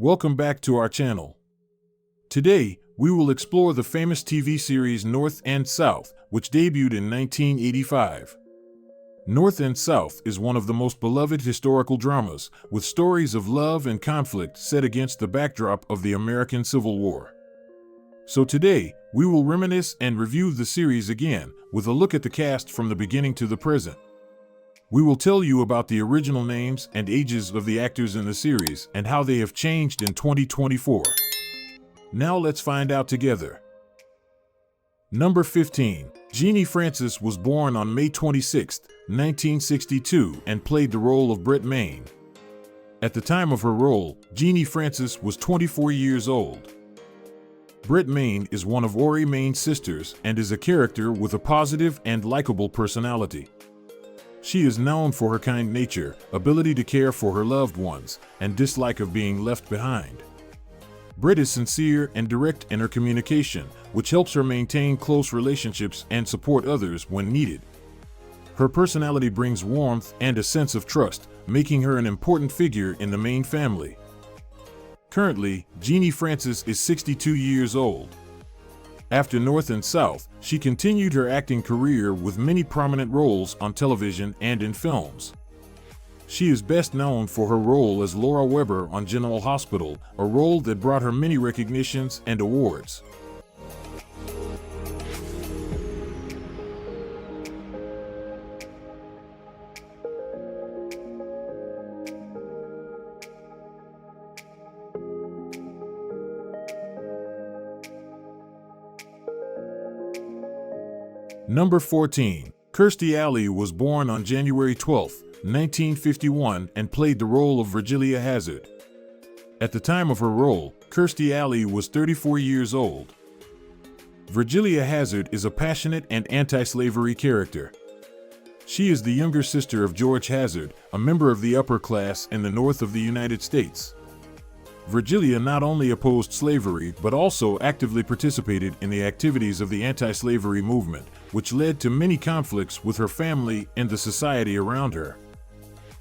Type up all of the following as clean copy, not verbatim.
Welcome back to our channel. Today, we will explore the famous TV series North and South, which debuted in 1985. North and South is one of the most beloved historical dramas, with stories of love and conflict set against the backdrop of the American Civil War. So today, we will reminisce and review the series again, with a look at the cast from the beginning to the present. We will tell you about the original names and ages of the actors in the series and how they have changed in 2024. Now let's find out together. Number 15. Jeanie Francis was born on May 26, 1962, and played the role of Britt Maine. At the time of her role, Jeanie Francis was 24 years old. Britt Maine is one of Ori Maine's sisters and is a character with a positive and likable personality. She is known for her kind nature, ability to care for her loved ones, and dislike of being left behind. Britt is sincere and direct in her communication, which helps her maintain close relationships and support others when needed. Her personality brings warmth and a sense of trust, making her an important figure in the Maine family. Currently, Jeanie Francis is 62 years old. After North and South, she continued her acting career with many prominent roles on television and in films. She is best known for her role as Laura Weber on General Hospital, a role that brought her many recognitions and awards. Number 14. Kirsty Ali was born on January 12, 1951, and played the role of Virgilia Hazard. At the time of her role, Kirsty Ali was 34 years old. Virgilia Hazard is a passionate and anti-slavery character. She is the younger sister of George Hazard, a member of the upper class in the North of the United States. Virgilia not only opposed slavery but also actively participated in the activities of the anti-slavery movement, which led to many conflicts with her family and the society around her.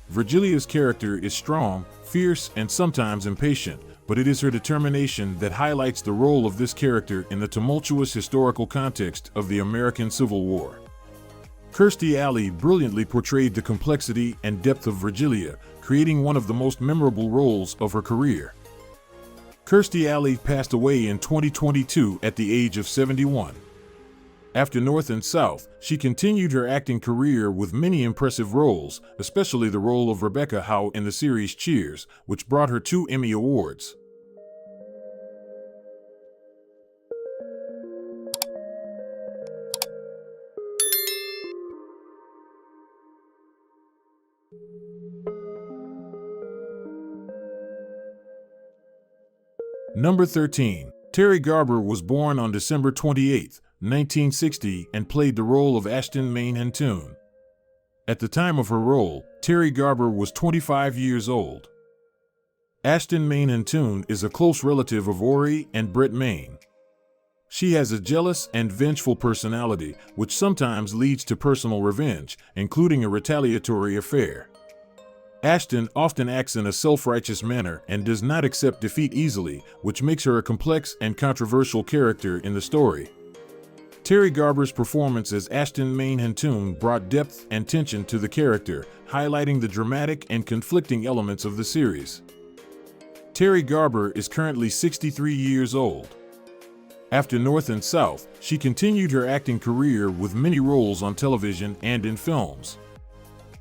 Virgilia's character is strong, fierce, and sometimes impatient, but it is her determination that highlights the role of this character in the tumultuous historical context of the American Civil War. Kirsty Ali brilliantly portrayed the complexity and depth of Virgilia, creating one of the most memorable roles of her career. Kirsty Ali passed away in 2022 at the age of 71. After North and South, she continued her acting career with many impressive roles, especially the role of Rebecca Howe in the series Cheers, which brought her 2 Emmy Awards. Number 13. Terry Garber was born on December 28, 1960, and played the role of Ashton Maine Huntoon. At the time of her role, Terry Garber was 25 years old. Ashton Maine Huntoon is a close relative of Ori and Britt Maine. She has a jealous and vengeful personality, which sometimes leads to personal revenge, including a retaliatory affair. Ashton often acts in a self-righteous manner and does not accept defeat easily, which makes her a complex and controversial character in the story. Terry Garber's performance as Ashton Maine Huntoon brought depth and tension to the character, highlighting the dramatic and conflicting elements of the series. Terry Garber is currently 63 years old. After North and South, she continued her acting career with many roles on television and in films.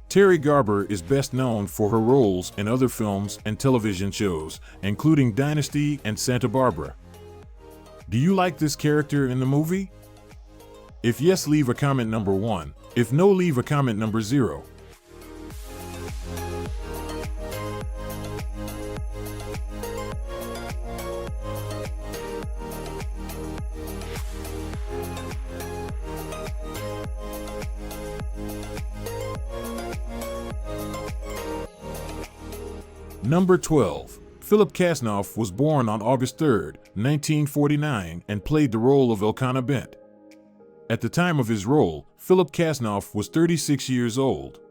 Terry Garber is best known for her roles in other films and television shows, including Dynasty and Santa Barbara. Do you like this character in the movie? If yes, leave a comment number 1. If no, leave a comment number 0. Number 12. Philip Kasnoff was born on August 3, 1949, and played the role of Elkanah Bent. At the time of his role, Philip Kasnoff was 36 years old.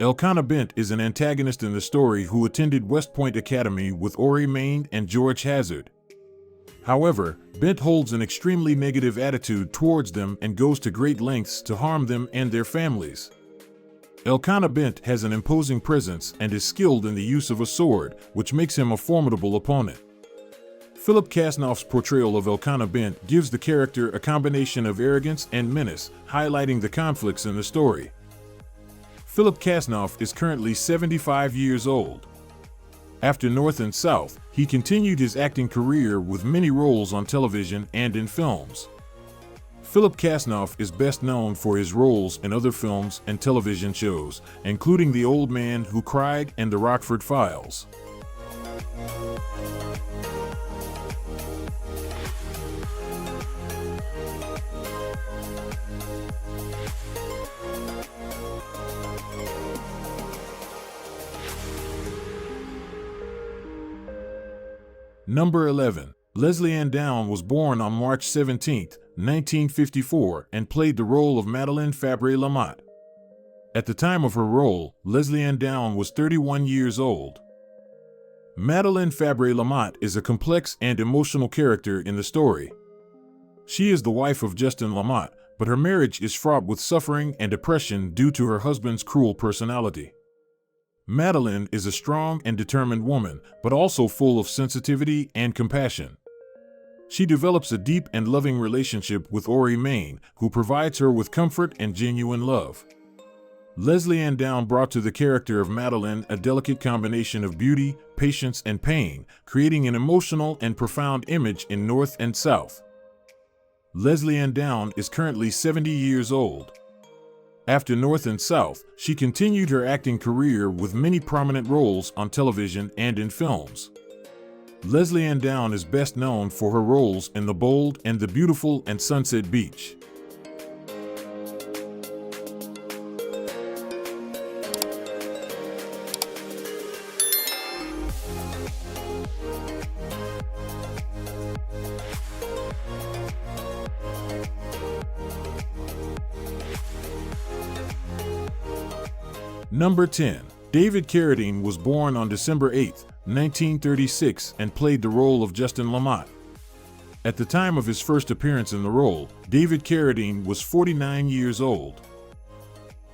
Elkanah Bent is an antagonist in the story who attended West Point Academy with Ori Main and George Hazard. However, Bent holds an extremely negative attitude towards them and goes to great lengths to harm them and their families. Elkanah Bent has an imposing presence and is skilled in the use of a sword, which makes him a formidable opponent. Philip Kasnoff's portrayal of Elkanah Bent gives the character a combination of arrogance and menace, highlighting the conflicts in the story. Philip Kasnoff is currently 75 years old. After North and South, he continued his acting career with many roles on television and in films. Philip Kasnoff is best known for his roles in other films and television shows, including The Old Man Who Cried and The Rockford Files. Number 11. Leslie Ann Down was born on March 17, 1954, and played the role of Madeleine Fabre-Lamont. At the time of her role, Leslie Ann Down was 31 years old. Madeleine Fabre-Lamont is a complex and emotional character in the story. She is the wife of Justin Lamont, but her marriage is fraught with suffering and depression due to her husband's cruel personality. Madeleine is a strong and determined woman, but also full of sensitivity and compassion. She develops a deep and loving relationship with Ori Main, who provides her with comfort and genuine love. Leslie Ann Down brought to the character of Madeleine a delicate combination of beauty, patience, and pain, creating an emotional and profound image in North and South. Leslie Ann Down is currently 70 years old. After North and South, she continued her acting career with many prominent roles on television and in films. Leslie Ann Down is best known for her roles in The Bold and the Beautiful and Sunset Beach. Number 10. David Carradine was born on December 8, 1936, and played the role of Justin Lamont. At the time of his first appearance in the role, David Carradine was 49 years old.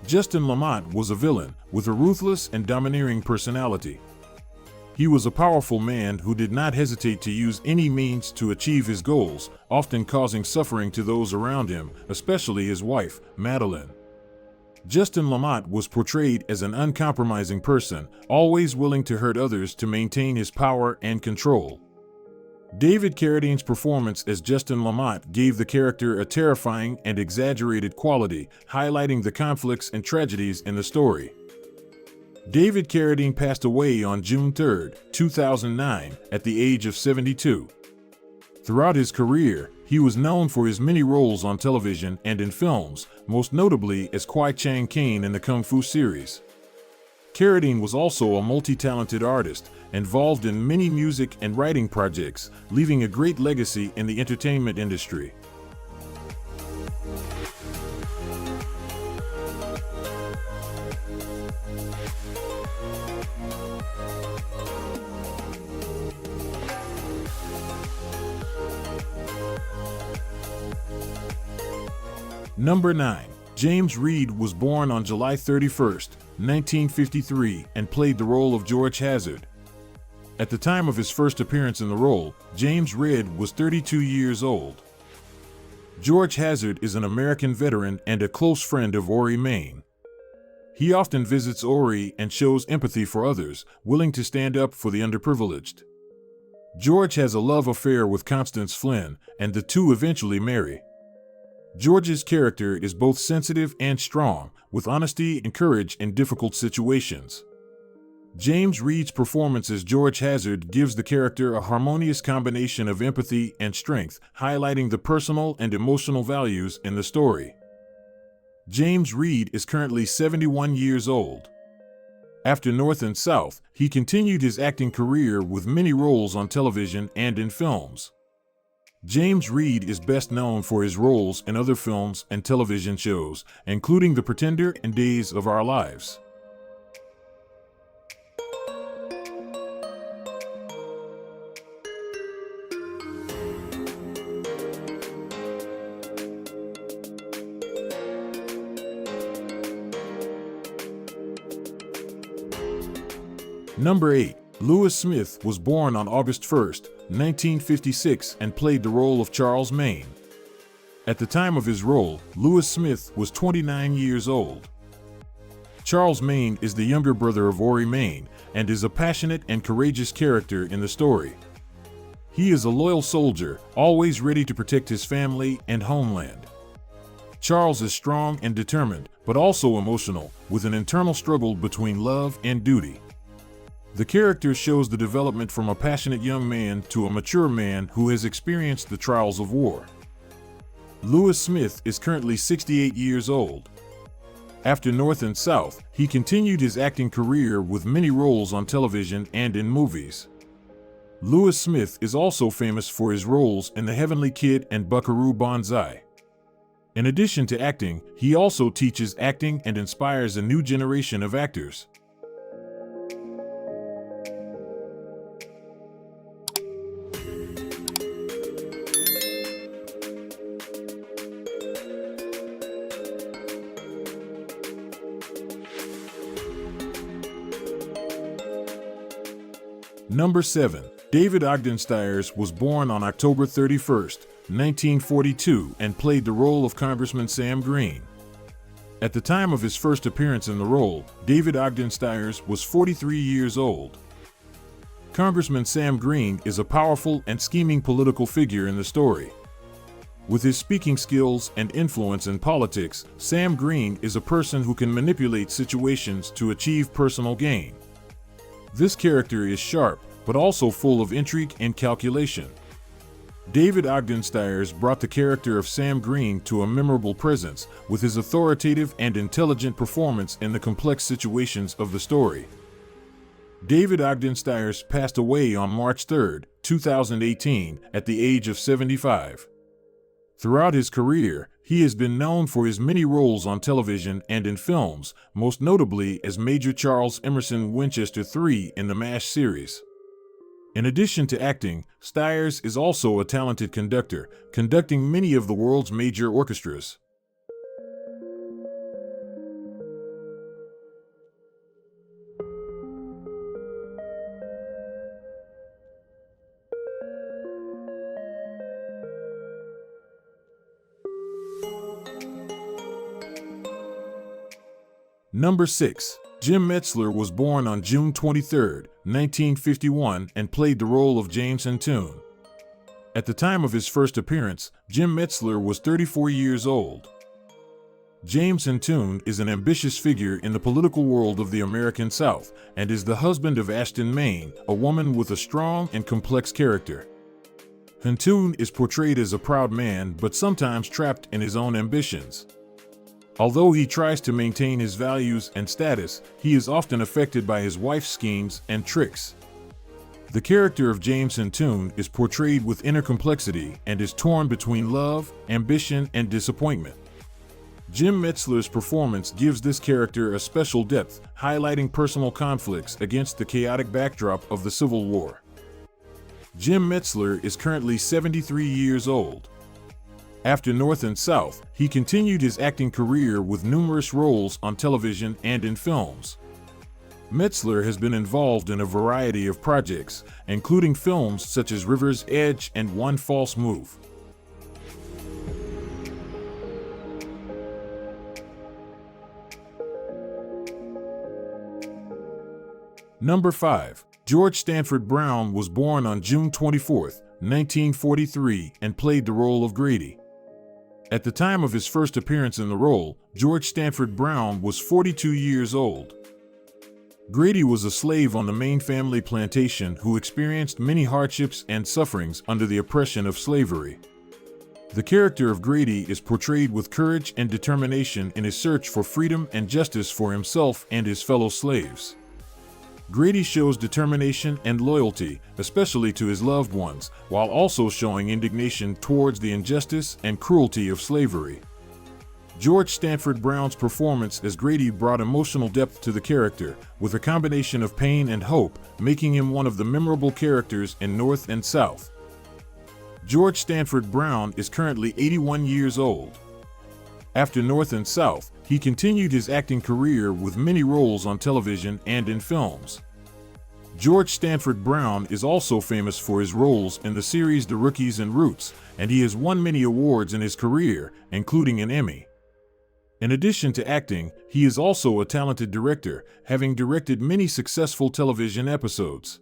Justin Lamont was a villain with a ruthless and domineering personality. He was a powerful man who did not hesitate to use any means to achieve his goals, often causing suffering to those around him, especially his wife, Madeleine. Justin Lamont was portrayed as an uncompromising person, always willing to hurt others to maintain his power and control. David Carradine's performance as Justin Lamont gave the character a terrifying and exaggerated quality, highlighting the conflicts and tragedies in the story. David Carradine passed away on June 3, 2009, at the age of 72. Throughout his career, he was known for his many roles on television and in films, most notably as Kwai Chang Kayne in the Kung Fu series. Carradine was also a multi-talented artist, involved in many music and writing projects, leaving a great legacy in the entertainment industry. Number 9. James Reed was born on July 31, 1953, and played the role of George Hazard. At the time of his first appearance in the role, James Reed was 32 years old. George Hazard is an American veteran and a close friend of Ori Main. He often visits Ori and shows empathy for others, willing to stand up for the underprivileged. George has a love affair with Constance Flynn, and the two eventually marry. George's character is both sensitive and strong, with honesty and courage in difficult situations. James Reed's performance as George Hazard gives the character a harmonious combination of empathy and strength, highlighting the personal and emotional values in the story. James Reed is currently 71 years old. After North and South, he continued his acting career with many roles on television and in films. James Reed is best known for his roles in other films and television shows, including The Pretender and Days of Our Lives. Number 8. Lewis Smith was born on August 1, 1956 and played the role of Charles Maine. At the time of his role, Lewis Smith was 29 years old. Charles Maine is the younger brother of Ori Maine and is a passionate and courageous character in the story. He is a loyal soldier, always ready to protect his family and homeland. Charles is strong and determined, but also emotional, with an internal struggle between love and duty. The character shows the development from a passionate young man to a mature man who has experienced the trials of war. Lewis Smith is currently 68 years old. After North and South, he continued his acting career with many roles on television and in movies. Lewis Smith is also famous for his roles in The Heavenly Kid and Buckaroo Banzai. In addition to acting, he also teaches acting and inspires a new generation of actors. Number 7. David Ogden Styers was born on October 31, 1942 and played the role of Congressman Sam Green. At the time of his first appearance in the role, David Ogden Styers was 43 years old. Congressman Sam Green is a powerful and scheming political figure in the story. With his speaking skills and influence in politics, Sam Green is a person who can manipulate situations to achieve personal gain. This character is sharp, but also full of intrigue and calculation. David Ogden Styers brought the character of Sam Green to a memorable presence with his authoritative and intelligent performance in the complex situations of the story. David Ogden Styers passed away on March 3, 2018, at the age of 75. Throughout his career, he has been known for his many roles on television and in films, most notably as Major Charles Emerson Winchester III in the MASH series. In addition to acting, Styers is also a talented conductor, conducting many of the world's major orchestras. Number 6. Jim Metzler was born on June 23, 1951 and played the role of James Hintoon. At the time of his first appearance, Jim Metzler was 34 years old. James Hintoon is an ambitious figure in the political world of the American South and is the husband of Ashton Maine, a woman with a strong and complex character. Hintoon is portrayed as a proud man but sometimes trapped in his own ambitions. Although he tries to maintain his values and status, he is often affected by his wife's schemes and tricks. The character of James Hintoon is portrayed with inner complexity and is torn between love, ambition, and disappointment. Jim Metzler's performance gives this character a special depth, highlighting personal conflicts against the chaotic backdrop of the Civil War. Jim Metzler is currently 73 years old. After North and South, he continued his acting career with numerous roles on television and in films. Metzler has been involved in a variety of projects, including films such as River's Edge and One False Move. Number 5. George Stanford Brown was born on June 24, 1943 and played the role of Grady. At the time of his first appearance in the role, George Stanford Brown was 42 years old. Grady was a slave on the Maine family plantation who experienced many hardships and sufferings under the oppression of slavery. The character of Grady is portrayed with courage and determination in his search for freedom and justice for himself and his fellow slaves. Grady shows determination and loyalty, especially to his loved ones, while also showing indignation towards the injustice and cruelty of slavery. George Stanford Brown's performance as Grady brought emotional depth to the character, with a combination of pain and hope, making him one of the memorable characters in North and South. George Stanford Brown is currently 81 years old. After North and South, he continued his acting career with many roles on television and in films. George Stanford Brown is also famous for his roles in the series The Rookies and Roots, and he has won many awards in his career, including an Emmy. In addition to acting, he is also a talented director, having directed many successful television episodes.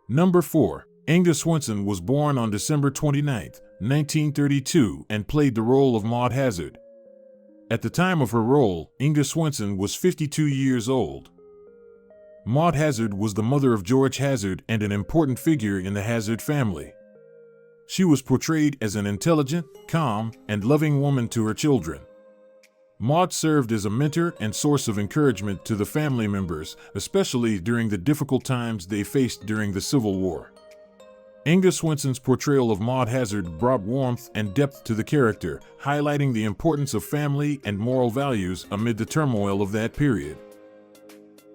Number 4. Angus Winson was born on December 29, 1932, and played the role of Maud Hazard. At the time of her role, Angus Winson was 52 years old. Maud Hazard was the mother of George Hazard and an important figure in the Hazard family. She was portrayed as an intelligent, calm, and loving woman to her children. Maud served as a mentor and source of encouragement to the family members, especially during the difficult times they faced during the Civil War. Angus Winson's portrayal of Maud Hazard brought warmth and depth to the character, highlighting the importance of family and moral values amid the turmoil of that period.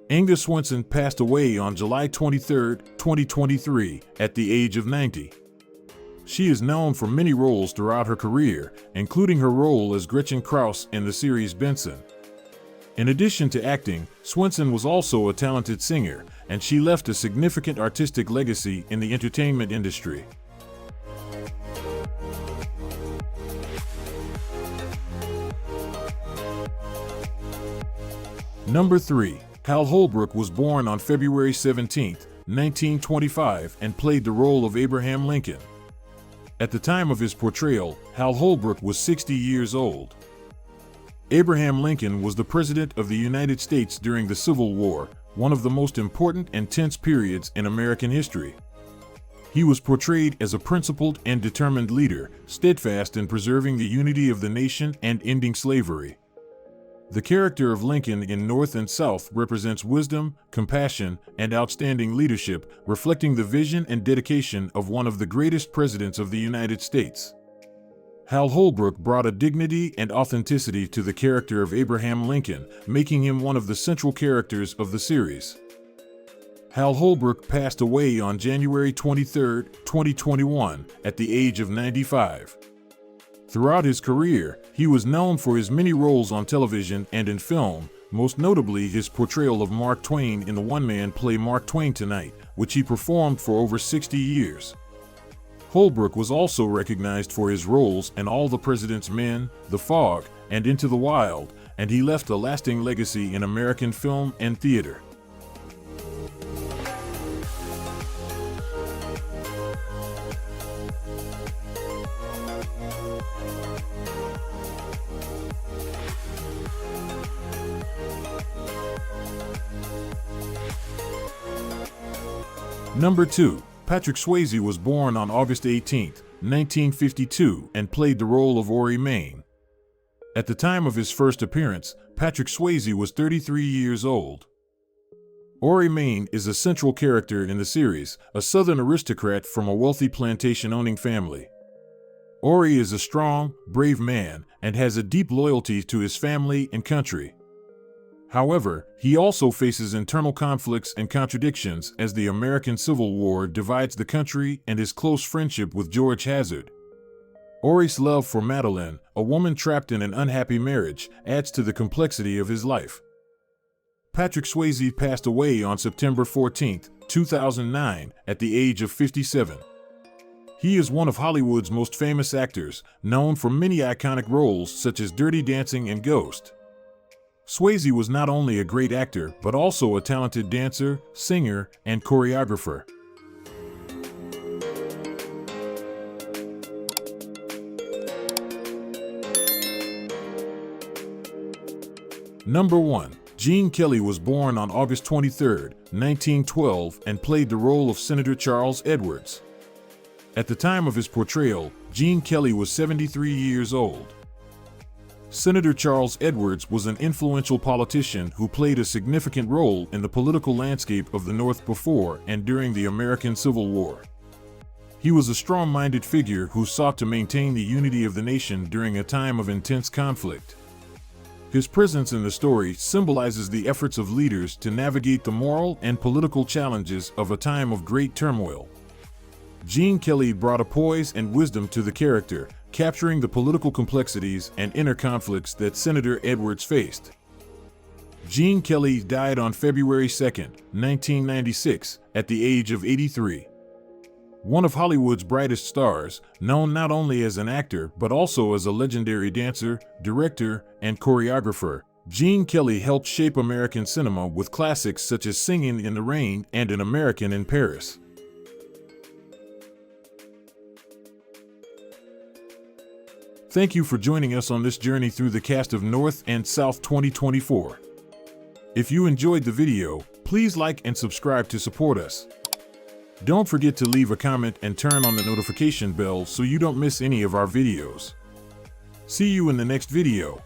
Angus Winson passed away on July 23, 2023, at the age of 90. She is known for many roles throughout her career, including her role as Gretchen Krauss in the series Benson. In addition to acting, Winson was also a talented singer, and she left a significant artistic legacy in the entertainment industry. Number 3. Hal Holbrook was born on February 17, 1925, and played the role of Abraham Lincoln. At the time of his portrayal, Hal Holbrook was 60 years old. Abraham Lincoln was the President of the United States during the Civil War, one of the most important and tense periods in American history. He was portrayed as a principled and determined leader, steadfast in preserving the unity of the nation and ending slavery. The character of Lincoln in North and South represents wisdom, compassion, and outstanding leadership, reflecting the vision and dedication of one of the greatest presidents of the United States. Hal Holbrook brought a dignity and authenticity to the character of Abraham Lincoln, making him one of the central characters of the series. Hal Holbrook passed away on January 23, 2021, at the age of 95. Throughout his career, he was known for his many roles on television and in film, most notably his portrayal of Mark Twain in the one-man play Mark Twain Tonight, which he performed for over 60 years. Holbrook was also recognized for his roles in All the President's Men, The Fog, and Into the Wild, and he left a lasting legacy in American film and theater. Number 2. Patrick Swayze was born on August 18, 1952, and played the role of Ori Main. At the time of his first appearance, Patrick Swayze was 33 years old. Ori Main is a central character in the series, a Southern aristocrat from a wealthy plantation-owning family. Ori is a strong, brave man and has a deep loyalty to his family and country. However, he also faces internal conflicts and contradictions as the American Civil War divides the country and his close friendship with George Hazard. Ori's love for Madeline, a woman trapped in an unhappy marriage, adds to the complexity of his life. Patrick Swayze passed away on September 14, 2009, at the age of 57. He is one of Hollywood's most famous actors, known for many iconic roles such as Dirty Dancing and Ghost. Swayze was not only a great actor, but also a talented dancer, singer, and choreographer. Number 1. Gene Kelly was born on August 23, 1912, and played the role of Senator Charles Edwards. At the time of his portrayal, Gene Kelly was 73 years old. Senator Charles Edwards was an influential politician who played a significant role in the political landscape of the North before and during the American Civil War. He was a strong-minded figure who sought to maintain the unity of the nation during a time of intense conflict. His presence in the story symbolizes the efforts of leaders to navigate the moral and political challenges of a time of great turmoil. Gene Kelly brought a poise and wisdom to the character, capturing the political complexities and inner conflicts that Senator Edwards faced. Gene Kelly died on February 2, 1996, at the age of 83. One of Hollywood's brightest stars, known not only as an actor but also as a legendary dancer, director, and choreographer, Gene Kelly helped shape American cinema with classics such as Singin' in the Rain and An American in Paris. Thank you for joining us on this journey through the cast of North and South 2024. If you enjoyed the video, please like and subscribe to support us. Don't forget to leave a comment and turn on the notification bell so you don't miss any of our videos. See you in the next video.